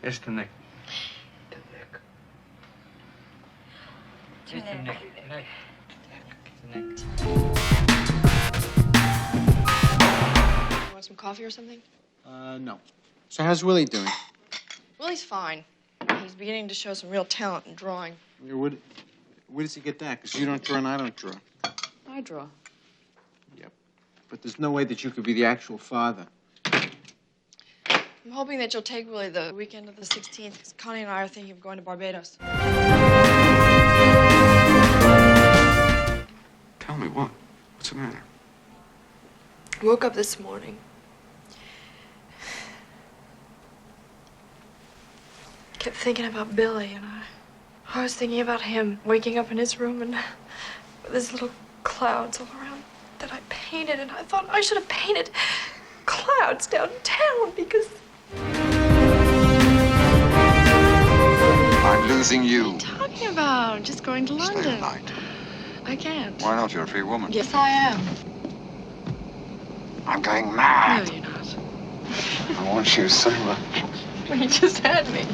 It's the neck. The neck. You want some coffee or something? No. So how's Willie doing? Willie's fine. He's beginning to show some real talent in drawing. Where does he get that? Because you don't draw and I don't draw. I draw. Yep. But there's no way that you could be the actual father. I'm hoping that you'll take Willie the weekend of the 16th, because Connie and I are thinking of going to Barbados. Tell me what? What's the matter? I woke up this morning. Kept thinking about Billy, and I was thinking about him waking up in his room and with his little clouds all around that I painted, and I thought I should have painted clouds downtown because I'm losing you. What are you talking about? Just going to London. Stay the night. I can't. Why not? You're a free woman. Yes, I am. I'm going mad. No, you're not. I want you so much. Well, you just had me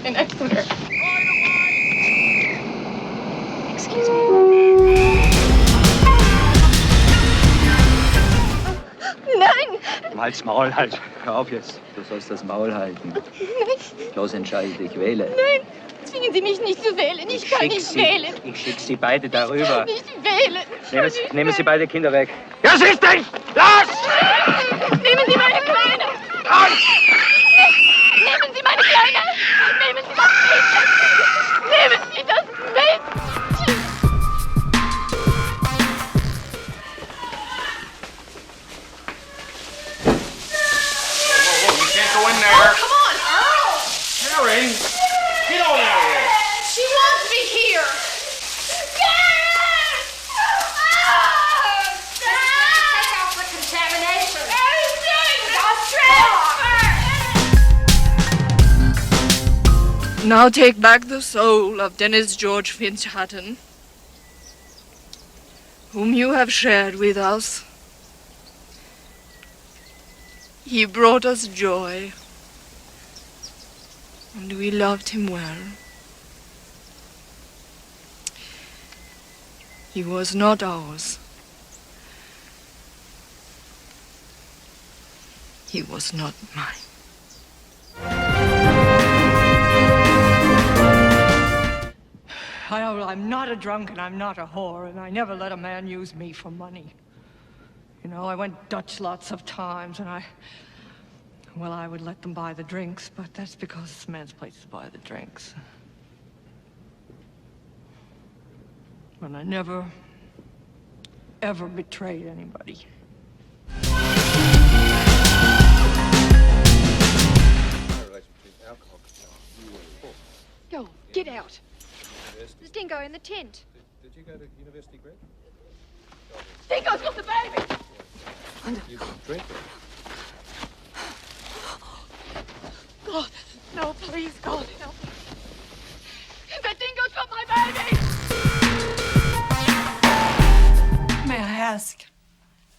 in Exeter. Excuse me. Nein! Halt's Maul halt. Hör auf jetzt. Du sollst das Maul halten. Los, entscheide dich, wähle. Nein, zwingen Sie mich nicht zu wählen. Ich kann nicht wählen. Ich schick Sie beide darüber. Nicht wählen. Nehmen Sie beide Kinder weg. Ja, siehst dich! Los! Nehmen Sie meine Kleine. Nehmen Sie meine Kleine. Nehmen Sie das Mädchen. Nehmen Sie das Mädchen. You can't go in there. Come on, Earl! Karen, get on out of here. She wants me here. Take out the contamination. Now take back the soul of Dennis George Finch-Hatton, whom you have shared with us. He brought us joy, and we loved him well. He was not ours. He was not mine. I'm not a drunk and I'm not a whore, and I never let a man use me for money. You know, I went Dutch lots of times, and I would let them buy the drinks, but that's because it's a man's place to buy the drinks. But I never, ever betrayed anybody. Go, get out. There's Dingo in the tent. Did you go to university, Greg? Dingo's got the baby. You can drink it. God, no, please, God, help me. That Dingo's got my baby. May I ask,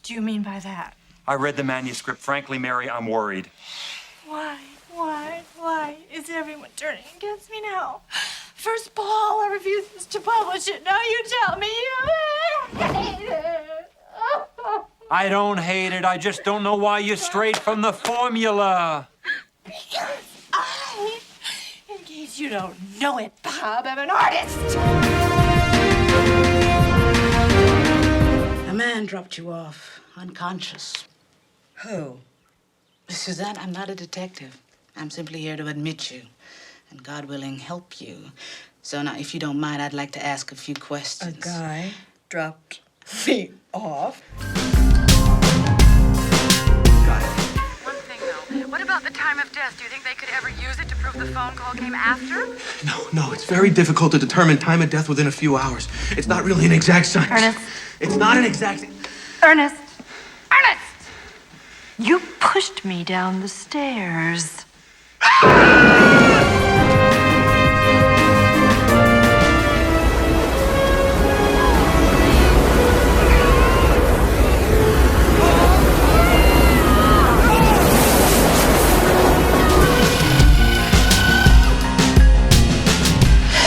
do you mean by that? I read the manuscript. Frankly, Mary, I'm worried. Why? Is everyone turning against me now? First Paul refuses to publish it. Now you tell me you hate it. I don't hate it. I just don't know why you strayed from the formula. Because I, in case you don't know it, Bob, I'm an artist. A man dropped you off, unconscious. Who? Suzanne, I'm not a detective. I'm simply here to admit you, and God willing, help you. So now, if you don't mind, I'd like to ask a few questions. A guy dropped me off. One thing, though. What about the time of death? Do you think they could ever use it to prove the phone call came after? No, it's very difficult to determine time of death within a few hours. It's not really an exact science. Ernest. It's not an exact... Ernest! You pushed me down the stairs.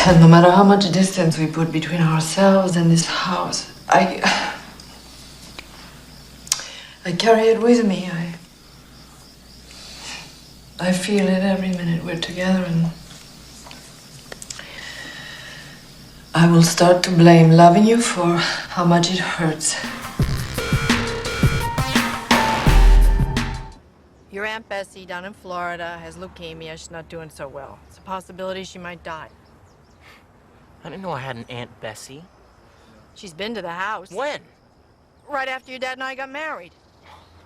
And no matter how much distance we put between ourselves and this house, I carry it with me. I feel it every minute we're together, and I will start to blame loving you for how much it hurts. Your Aunt Bessie down in Florida has leukemia. She's not doing so well. It's a possibility she might die. I didn't know I had an Aunt Bessie. She's been to the house. When? Right after your dad and I got married.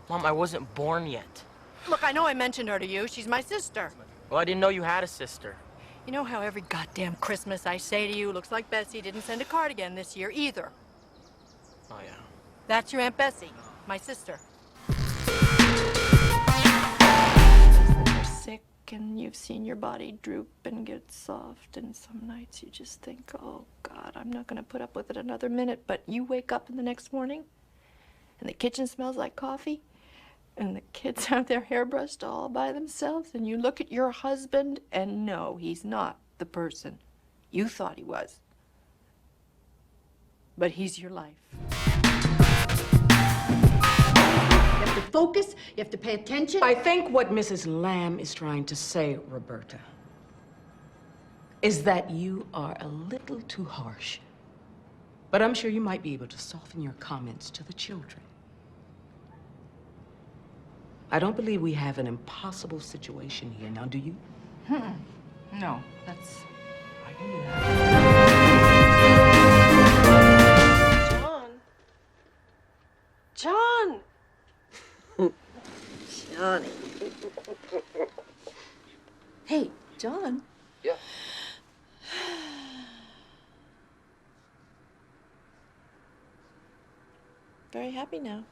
Mom, I wasn't born yet. Look, I know I mentioned her to you. She's my sister. Well, I didn't know you had a sister. You know how every goddamn Christmas I say to you, looks like Bessie didn't send a card again this year either. Oh, yeah. That's your Aunt Bessie, my sister. You're sick and you've seen your body droop and get soft, and some nights you just think, oh God, I'm not gonna put up with it another minute. But you wake up in the next morning and the kitchen smells like coffee and the kids have their hair brushed all by themselves, and you look at your husband and no, he's not the person you thought he was. But he's your life. You have to focus, you have to pay attention. I think what Mrs. Lamb is trying to say, Roberta, is that you are a little too harsh. But I'm sure you might be able to soften your comments to the children. I don't believe we have an impossible situation here, now do you? No, that's... I hear John! Johnny. Hey, John. Yeah. Very happy now.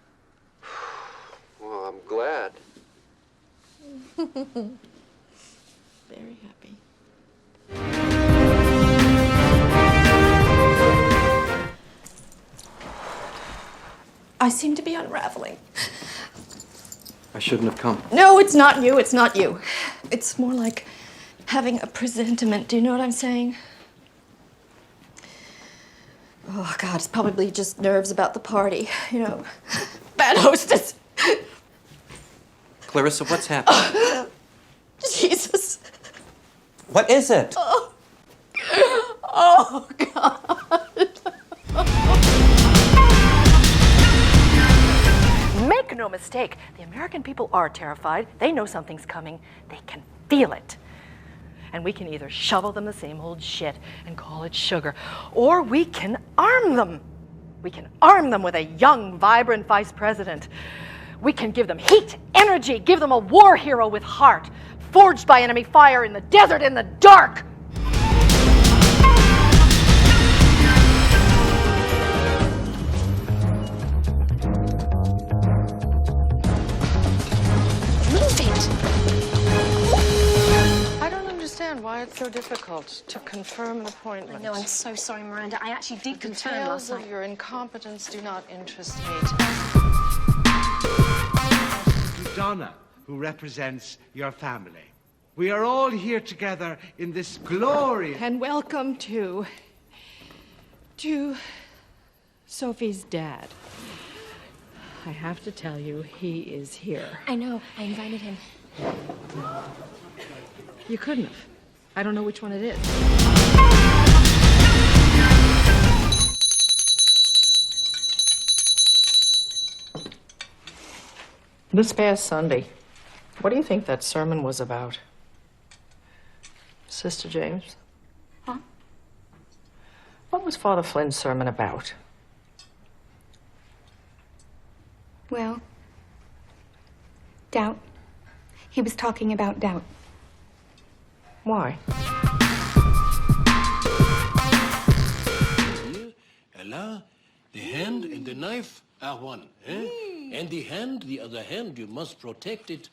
Well, I'm glad. Very happy. I seem to be unraveling. I shouldn't have come. No, it's not you. It's not you. It's more like having a presentiment. Do you know what I'm saying? Oh, God, it's probably just nerves about the party. You know, bad hostess. Clarissa, what's happening? Jesus. What is it? Oh, oh God. Make no mistake, the American people are terrified. They know something's coming. They can feel it. And we can either shovel them the same old shit and call it sugar, or we can arm them. We can arm them with a young, vibrant vice president. We can give them heat, energy, give them a war hero with heart, forged by enemy fire in the desert, in the dark. Move it! I don't understand why it's so difficult to confirm an appointment. No, I'm so sorry, Miranda. I actually did The confirm details last night. of your incompetence do not interest me. To Donna, who represents your family. We are all here together in this glorious... And welcome to Sophie's dad. I have to tell you, he is here. I know. I invited him. You couldn't have. I don't know which one it is. This past Sunday, what do you think that sermon was about? Sister James? Huh? What was Father Flynn's sermon about? Well, doubt. He was talking about doubt. Why? Allah, the hand and the knife are one. Eh? And the other hand, you must protect it.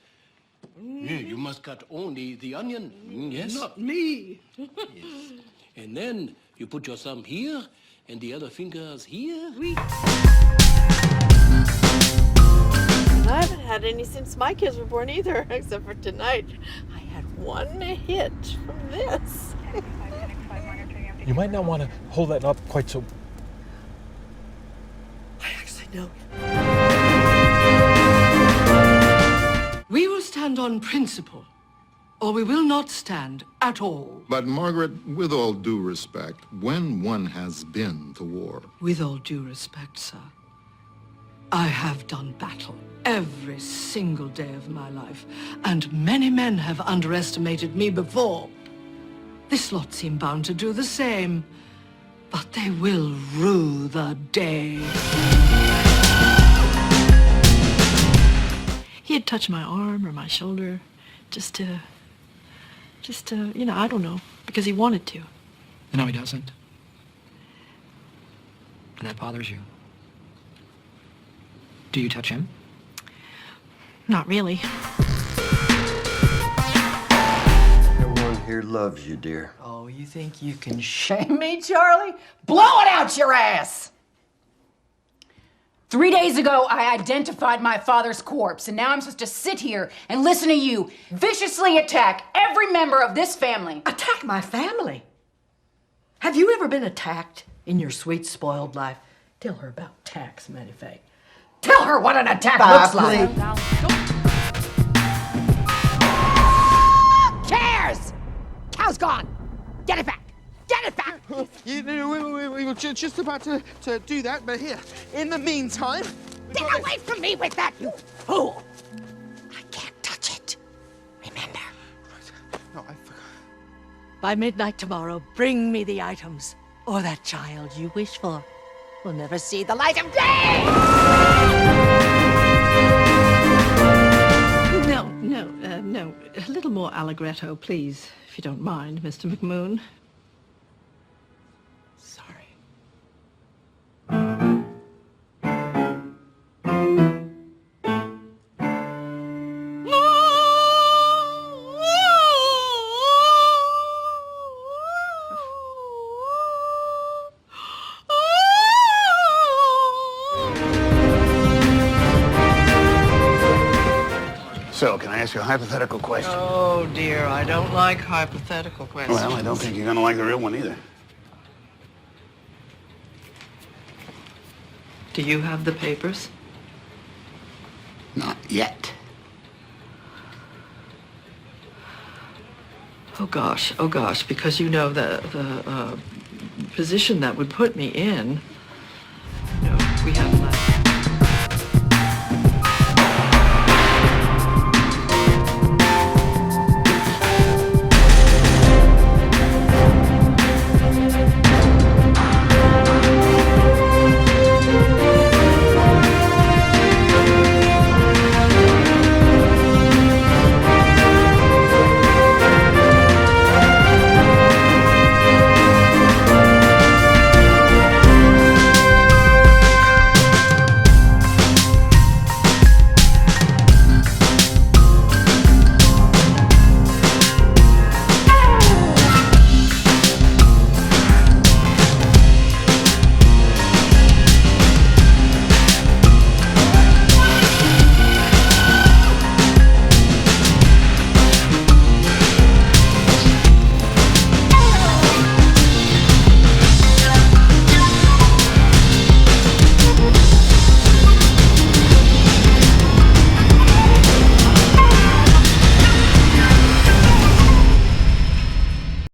Yeah, you must cut only the onion. Yes? Not me. Yes. And then you put your thumb here and the other fingers here. I haven't had any since my kids were born either, except for tonight. I had one hit from this. You might not want to hold that up quite so... I actually know. We will stand on principle, or we will not stand at all. But, Margaret, with all due respect, when one has been to war... With all due respect, sir, I have done battle every single day of my life, and many men have underestimated me before. This lot seem bound to do the same, but they will rue the day. He'd touch my arm or my shoulder, just to, you know, I don't know, because he wanted to. No, he doesn't. And that bothers you. Do you touch him? Not really. Everyone here loves you, dear. Oh, you think you can shame me, Charlie? Blow it out your ass! 3 days ago, I identified my father's corpse, and now I'm supposed to sit here and listen to you viciously attack every member of this family. Attack my family? Have you ever been attacked in your sweet, spoiled life? Tell her about tax, Manifay. Tell her what an attack looks like. Cares! Cow's gone. Get it back. Get it back. We were just about to do that, but here, in the meantime... Get away from me with that, you fool! I can't touch it. Remember. No, I forgot. By midnight tomorrow, bring me the items, or that child you wish for will never see the light of day! No. A little more allegretto, please, if you don't mind, Mr. McMoon. So, can I ask you a hypothetical question? Oh, dear, I don't like hypothetical questions. Well, I don't think you're going to like the real one either. Do you have the papers? Not yet. Oh, gosh, because you know the position that would put me in.